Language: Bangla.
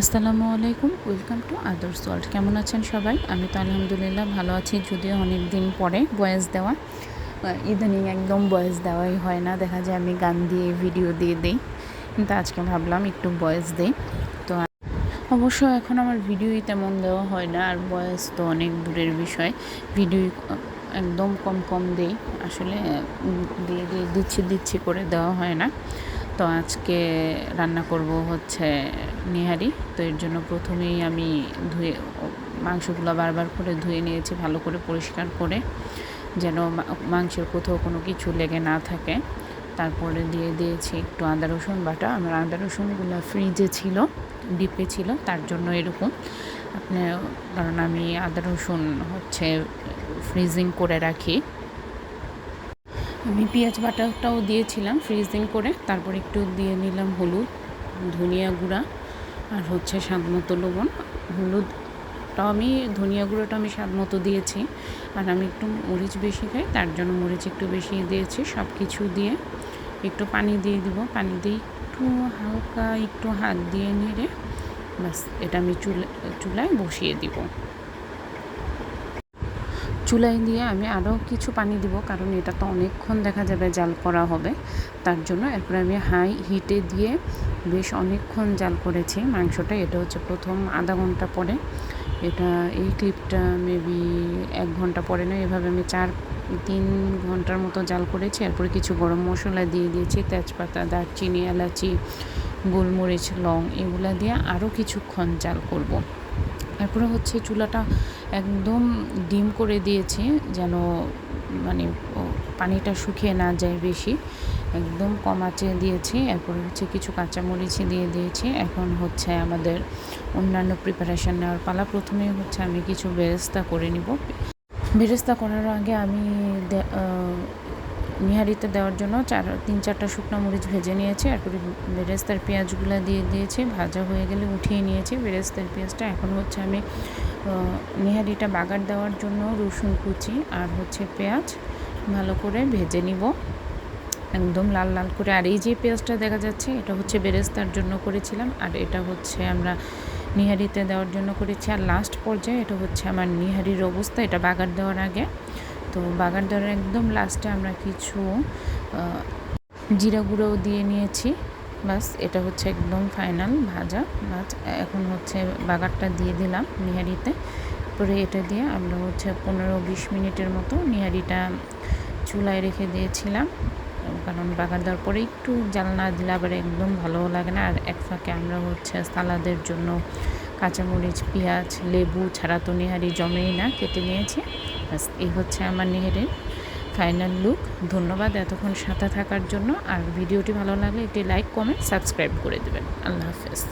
আসসালামু আলাইকুম, ওয়েলকাম টু আদার্স ওয়ার্ল্ড। কেমন আছেন সবাই? আমি তো আলহামদুলিল্লাহ ভালো আছি, যদিও অনেক দিন পরে ভয়েস দেওয়া। ইদানিং একদম ভয়েস দেওয়াই হয় না, দেখা যায় আমি গান দিয়ে ভিডিও দিয়ে দিই, কিন্তু আজকে ভাবলাম একটু ভয়েস দিই। তো অবশ্য এখন আমার ভিডিওই তেমন দেওয়া হয় না, আর ভয়েস তো অনেক দূরের বিষয়। ভিডিও একদম কম কম দিই, আসলে দিয়ে দিয়ে দিচ্ছি করে দেওয়া হয় না। তো আজকে রান্না করব হচ্ছে নিহারি। তো এর জন্য প্রথমেই আমি মাংসগুলো বারবার করে ধুয়ে নিয়েছি, ভালো করে পরিষ্কার করে, যেন মাংসের কোথাও কোনো কিছু লেগে না থাকে। তারপরে দিয়ে দিয়েছি একটু আদা রসুন বাটা। আমার আদা রসুনগুলো ফ্রিজে ছিল, ডিপে ছিল, তার জন্য এরকম। কারণ আমি আদা রসুন হচ্ছে ফ্রিজিং করে রাখি। আমি পেঁয়াজ বাটাটাও দিয়েছিলাম ফ্রিজিং করে, তারপর একটু দিয়ে নিলাম হলুদ, ধনিয়া গুঁড়া, আর হচ্ছে স্বাদ মতো লবণ। হলুদটাও আমি, ধনিয়া গুঁড়োটা আমি স্বাদ মতো দিয়েছি, আর আমি একটু মরিচ বেশি খাই, তার জন্য মরিচ একটু বেশি দিয়েছি। সব কিছু দিয়ে একটু পানি দিয়ে দিব, পানি দিয়ে একটু হালকা একটু হাত দিয়ে নেড়ে ব্যাস এটা আমি চুলায় বসিয়ে দিব। চুলায় দিয়ে আমি আরও কিছু পানি দিব, কারণ এটা তো অনেকক্ষণ দেখা যাবে জাল করা হবে, তার জন্য। এরপরে আমি হাই হিটে দিয়ে বেশ অনেকক্ষণ জাল করেছি মাংসটা। এটা হচ্ছে প্রথম আধা ঘন্টা পরে, এটা এই ক্লিপটা মেবি 1 ঘন্টা পরে না, এভাবে আমি 3 ঘন্টার মতো জাল করেছি। এরপরে কিছু গরম মশলা দিয়ে দিয়েছি, তেজপাতা, দারচিনি, এলাচি, গোলমরিচ, লং, এগুলা দিয়ে আরও কিছুক্ষণ জাল করব। এরপরে হচ্ছে চুলাটা একদম ডিম করে দিয়েছি, যেন মানে পানিটা শুকিয়ে না যায় বেশি, একদম কম আঁচে দিয়েছি। এরপরে হচ্ছে কিছু কাঁচামরিচ দিয়ে দিয়েছি। এখন হচ্ছে আমাদের অন্যান্য প্রিপারেশান নেওয়ার পালা। প্রথমেই হচ্ছে আমি কিছু বেরেস্তা করে নিব। বেরেস্তা করার আগে আমি নিহারিতে দেওয়ার জন্য 3-4টা শুকনো মরিচ ভেজে নিয়েছি। এরপরে বেরেস্তার পেঁয়াজগুলো দিয়ে দিয়েছি, ভাজা হয়ে গেলে উঠিয়ে নিয়েছি বেরেস্তার পেঁয়াজটা। এখন হচ্ছে আমি নিহারিটা বাগার দেওয়ার জন্য রসুন কুচি আর হচ্ছে পেঁয়াজ ভালো করে ভেজে নিব, একদম লাল লাল করে। আর এই যে পেঁয়াজটা দেখা যাচ্ছে, এটা হচ্ছে বেরেস্তার জন্য করেছিলাম, আর এটা হচ্ছে আমরা নিহারিতে দেওয়ার জন্য করেছি। আর লাস্ট পর্যায়ে এটা হচ্ছে আমার নিহারির অবস্থা, এটা বাগার দেওয়ার আগে। তো বাগার দেওয়ার একদম লাস্টে আমরা কিছু জিরা গুঁড়োও দিয়ে নিয়েছি। বাস এটা হচ্ছে একদম ফাইনাল ভাজা মাছ। এখন হচ্ছে বাগারটা দিয়ে দিলাম নিহারিতে। পরে এটা দিয়ে আমরা হচ্ছে 15-20 মিনিটের মতো নিহারিটা চুলায় রেখে দিয়েছিলাম, কারণ বাগার দেওয়ার পরে একটু জাল না দিলে আবার একদম ভালোও লাগে না। আর এক ফাঁকে আমরা হচ্ছে সালাদের জন্য কাঁচামরিচ, পেঁয়াজ, লেবু ছাড়া তো নিহারি জমেই না, কেটে নিয়েছি। বাস এই হচ্ছে আমার নিহারির ফাইনাল লুক। ধন্যবাদ এতক্ষণ সাথে থাকার জন্য। আর ভিডিওটি ভালো লাগলে একটি লাইক, কমেন্ট, সাবস্ক্রাইব করে দেবেন। আল্লাহ হাফেজ।